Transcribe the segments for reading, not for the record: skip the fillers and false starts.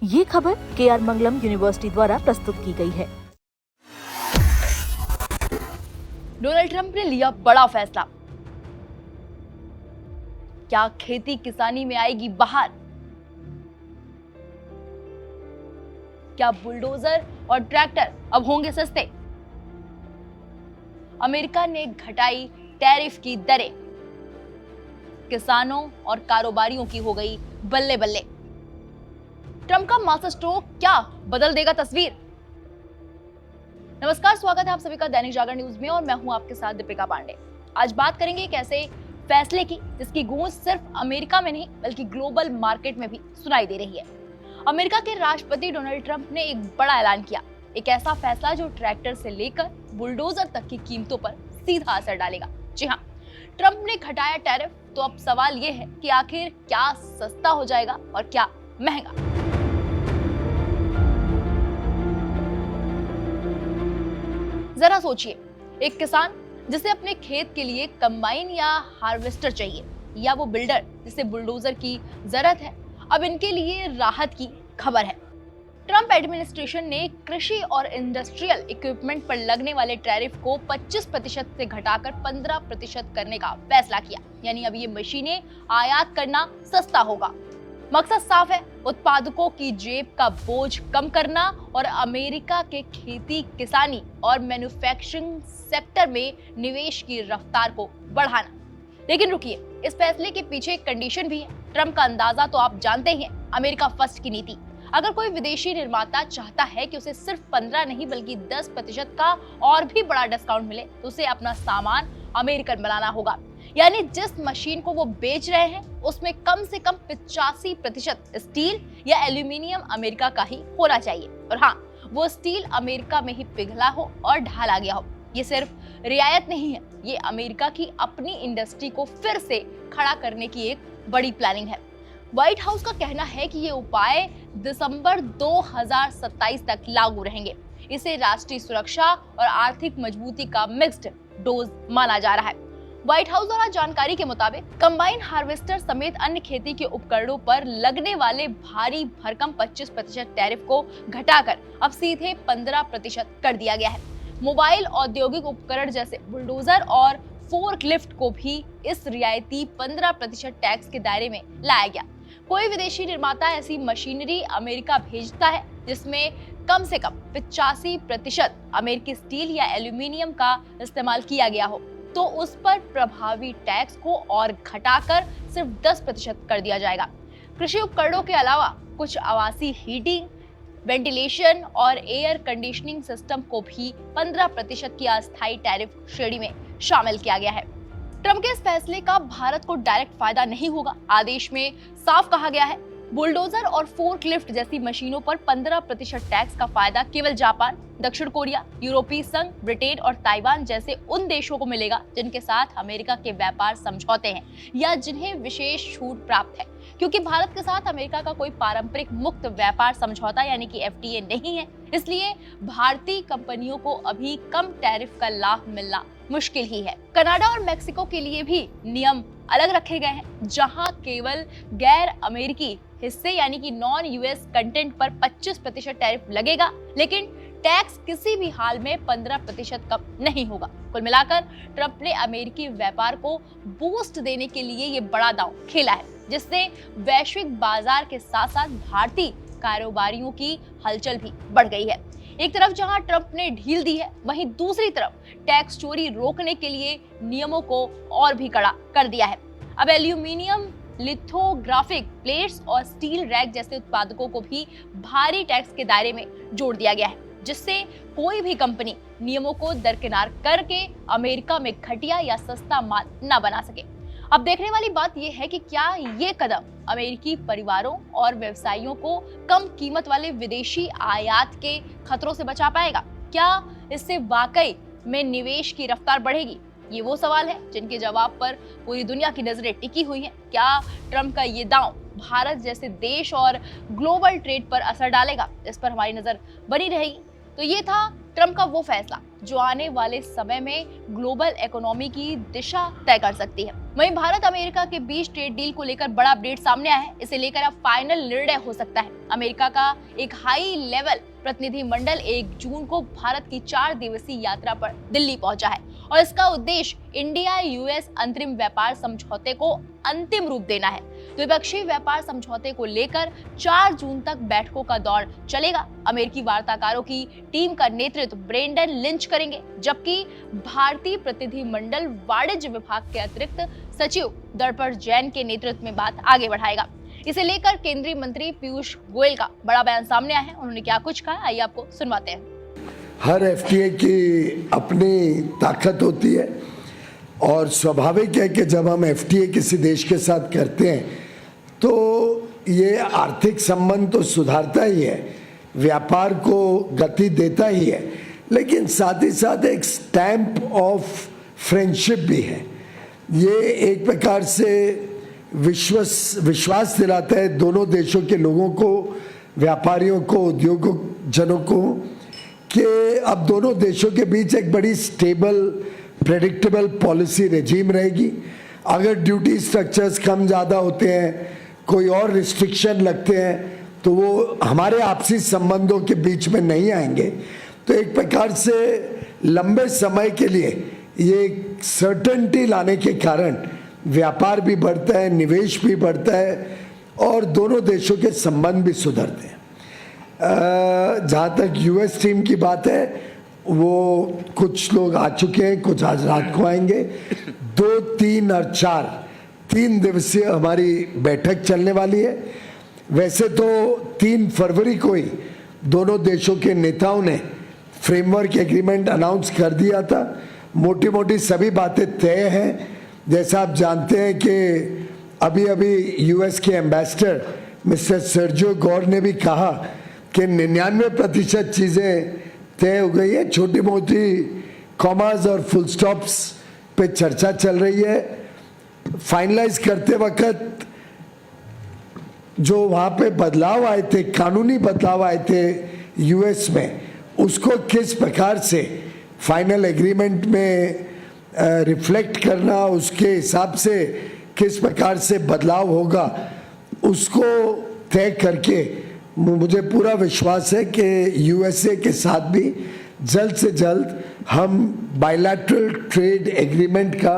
ये खबर KR मंगलम university द्वारा प्रस्तुत की गई है। डोनाल्ड ट्रंप ने लिया बड़ा फैसला। क्या खेती किसानी में आएगी बहार? क्या बुलडोजर और ट्रैक्टर अब होंगे सस्ते? अमेरिका ने घटाई टैरिफ की दरें। किसानों और कारोबारियों की हो गई बल्ले बल्ले। ट्रंप का मास्टर स्ट्रोक क्या बदल देगा तस्वीर? नमस्कार, स्वागत है आप सभी का दैनिक जागरण न्यूज में और मैं हूं आपके साथ दीपिका पांडे। आज बात करेंगे एक ऐसे फैसले की जिसकी गूंज सिर्फ अमेरिका में नहीं बल्कि ग्लोबल मार्केट में भी सुनाई दे रही है। अमेरिका के राष्ट्रपति डोनाल्ड ट्रंप ने एक बड़ा ऐलान किया, एक ऐसा फैसला जो ट्रैक्टर से लेकर बुलडोजर तक की कीमतों पर सीधा असर डालेगा। जी हाँ, ट्रंप ने घटाया टैरिफ, तो अब सवाल ये है कि आखिर क्या सस्ता हो जाएगा और क्या महंगा। जरा सोचिए, एक किसान जिसे अपने खेत के लिए कंबाइन या हार्वेस्टर चाहिए, या वो बिल्डर जिसे बुलडोजर की जरूरत है, अब इनके लिए राहत की खबर है। ट्रंप एडमिनिस्ट्रेशन ने कृषि और इंडस्ट्रियल इक्विपमेंट पर लगने वाले टैरिफ को 25% से घटाकर 15% करने का फैसला किया। यानी अब ये मशीनें आयात करना सस्ता होगा। मकसद साफ है, उत्पादकों की जेब का बोझ कम करना और अमेरिका के खेती, किसानी और मैन्युफैक्चरिंग सेक्टर में निवेश की रफ्तार को बढ़ाना। लेकिन रुकिए, इस फैसले के पीछे एक कंडीशन भी है। ट्रंप का अंदाजा तो आप जानते ही हैं, अमेरिका फर्स्ट की नीति। अगर कोई विदेशी निर्माता चाहता है कि उसे सिर्फ 15 नहीं बल्कि 10% का और भी बड़ा डिस्काउंट मिले, तो उसे अपना सामान अमेरिकन बनाना होगा। यानी जिस मशीन को वो बेच रहे हैं उसमें कम से कम 85% स्टील या एल्यूमिनियम अमेरिका का ही होना चाहिए। और हाँ, वो स्टील अमेरिका में ही पिघला हो और ढाला गया हो। ये सिर्फ रियायत नहीं है, ये अमेरिका की अपनी इंडस्ट्री को फिर से खड़ा करने की एक बड़ी प्लानिंग है। व्हाइट हाउस का कहना है कि ये उपाय दिसंबर 2027 तक लागू रहेंगे। इसे राष्ट्रीय सुरक्षा और आर्थिक मजबूती का मिक्स्ड डोज माना जा रहा है। व्हाइट हाउस द्वारा जानकारी के मुताबिक कंबाइन हार्वेस्टर समेत अन्य खेती के उपकरणों पर लगने वाले भारी भरकम 25% टैरिफ को घटाकर अब सीधे 15% कर दिया गया है। मोबाइल औद्योगिक उपकरण जैसे बुलडोजर और फोर्कलिफ्ट को भी इस रियायती 15% टैक्स के दायरे में लाया गया। कोई विदेशी निर्माता ऐसी मशीनरी अमेरिका भेजता है जिसमें कम से कम 85% अमेरिकी स्टील या एल्यूमिनियम का इस्तेमाल किया गया हो, तो उस पर प्रभावी टैक्स को और घटाकर सिर्फ 10% कर दिया जाएगा। कृषि उपकरणों के अलावा कुछ आवासीय हीटिंग, वेंटिलेशन और एयर कंडीशनिंग सिस्टम को भी 15% की अस्थायी टैरिफ श्रेणी में शामिल किया गया है। ट्रंप के इस फैसले का भारत को डायरेक्ट फायदा नहीं होगा। आदेश में साफ कहा गया है, बुलडोजर और फोर्कलिफ्ट जैसी मशीनों पर 15% टैक्स का फायदा केवल जापान, दक्षिण कोरिया, यूरोपीय संघ, ब्रिटेन और ताइवान जैसे उन देशों को मिलेगा जिनके साथ अमेरिका के व्यापार समझौते हैं या जिन्हें विशेष छूट प्राप्त है। क्योंकि भारत के साथ अमेरिका का कोई पारंपरिक मुक्त व्यापार समझौता यानी कि FTA नहीं है, इसलिए भारतीय कंपनियों को अभी कम टैरिफ का लाभ मिलना मुश्किल ही है। कनाडा और मेक्सिको के लिए भी नियम अलग रखे गए हैं, जहां केवल गैर अमेरिकी हिस्से यानी कि नॉन US कंटेंट पर 25% टैरिफ लगेगा, लेकिन टैक्स किसी भी हाल में 15% कम नहीं होगा। कुल मिलाकर ट्रंप ने अमेरिकी व्यापार को बूस्ट देने के लिए ये बड़ा दांव खेला है, जिससे वैश्विक बाजार के साथ साथ भारतीय कारोबारियों की हलचल भी बढ़ गई है। एक तरफ जहां ट्रंप ने ढील दी है, वहीं दूसरी तरफ टैक्स चोरी रोकने के लिए नियमों को और भी कड़ा कर दिया है। अब एल्यूमिनियम, लिथोग्राफिक प्लेट्स और स्टील रैक जैसे उत्पादकों को भी भारी टैक्स के दायरे में जोड़ दिया गया है, जिससे कोई भी कंपनी नियमों को दरकिनार करके अमेरिका में घटिया या सस्ता माल न बना सके। अब देखने वाली बात यह है कि क्या ये कदम अमेरिकी परिवारों और व्यवसायियों को कम कीमत वाले विदेशी आयात के खतरों से बचा पाएगा? क्या इससे वाकई में निवेश की रफ्तार बढ़ेगी? ये वो सवाल है जिनके जवाब पर पूरी दुनिया की नजरें टिकी हुई हैं। क्या ट्रंप का ये दांव भारत जैसे देश और ग्लोबल ट्रेड पर असर डालेगा? इस पर हमारी नजर बनी रहेगी। तो ये था ट्रंप का वो फैसला जो आने वाले समय में ग्लोबल इकोनॉमी की दिशा तय कर सकती है। वहीं भारत अमेरिका के बीच ट्रेड डील को लेकर बड़ा अपडेट सामने आया है। इसे लेकर अब फाइनल निर्णय हो सकता है। अमेरिका का एक हाई लेवल प्रतिनिधि मंडल 1 जून को भारत की 4 दिवसीय यात्रा पर दिल्ली पहुंचा है और इसका उद्देश्य इंडिया यूएस अंतरिम व्यापार समझौते को अंतिम रूप देना है। द्विपक्षीय व्यापार समझौते को लेकर 4 जून तक बैठकों का दौर चलेगा। अमेरिकी वार्ताकारों की टीम का नेतृत्व ब्रेंडन लिंच करेंगे, जबकि भारतीय प्रतिनिधि मंडल वाणिज्य विभाग के अतिरिक्त सचिव दर्पण जैन के नेतृत्व में बात आगे बढ़ाएगा। इसे लेकर केंद्रीय मंत्री पीयूष गोयल का बड़ा बयान सामने आया है। उन्होंने क्या कुछ कहा, आइए आपको सुनवाते हैं। हर एफटीए की अपनी ताकत होती है और स्वाभाविक है कि जब हम एफटीए किसी देश के साथ करते हैं तो ये आर्थिक संबंध तो सुधारता ही है, व्यापार को गति देता ही है, लेकिन साथ ही साथ एक स्टैंप ऑफ फ्रेंडशिप भी है। ये एक प्रकार से विश्वास दिलाता है दोनों देशों के लोगों को, व्यापारियों को, उद्योगजनों को, कि अब दोनों देशों के बीच एक बड़ी स्टेबल प्रेडिक्टेबल पॉलिसी रेजिम रहेगी। अगर ड्यूटी स्ट्रक्चर्स कम ज़्यादा होते हैं, कोई और रिस्ट्रिक्शन लगते हैं, तो वो हमारे आपसी संबंधों के बीच में नहीं आएंगे। तो एक प्रकार से लंबे समय के लिए ये सर्टेनिटी लाने के कारण व्यापार भी बढ़ता है, निवेश भी बढ़ता है और दोनों देशों के संबंध भी सुधरते हैं। जहाँ तक यूएस टीम की बात है, वो कुछ लोग आ चुके हैं, कुछ आज रात को आएंगे। 2, 3 और 4 3 दिवसीय हमारी बैठक चलने वाली है। वैसे तो 3 फरवरी को ही दोनों देशों के नेताओं ने फ्रेमवर्क एग्रीमेंट अनाउंस कर दिया था। मोटी मोटी सभी बातें तय हैं। जैसा आप जानते हैं कि अभी अभी यूएस के एम्बेसडर मिस्टर सर्जियो गौर ने भी कहा कि 99% चीज़ें तय हो गई है। छोटी मोटी कॉमास और फुल स्टॉप्स पे चर्चा चल रही है। फाइनलाइज करते वक्त जो वहाँ पे बदलाव आए थे, कानूनी बदलाव आए थे यूएस में, उसको किस प्रकार से फाइनल एग्रीमेंट में रिफ्लेक्ट करना, उसके हिसाब से किस प्रकार से बदलाव होगा, उसको तय करके मुझे पूरा विश्वास है कि यूएसए के साथ भी जल्द से जल्द हम बायलैटरल ट्रेड एग्रीमेंट का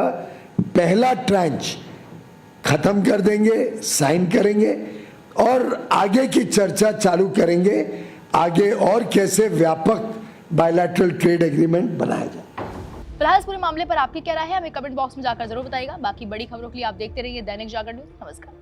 पहला ट्रांच खत्म कर देंगे, साइन करेंगे और आगे की चर्चा चालू करेंगे, आगे और कैसे व्यापक बायलैटरल ट्रेड एग्रीमेंट बनाया जाए। फिलहाल इस पूरे मामले पर आपकी क्या राय है, हमें कमेंट बॉक्स में जाकर जरूर बताइएगा। बाकी बड़ी खबरों के लिए आप देखते रहिए दैनिक जागरण न्यूज। नमस्कार।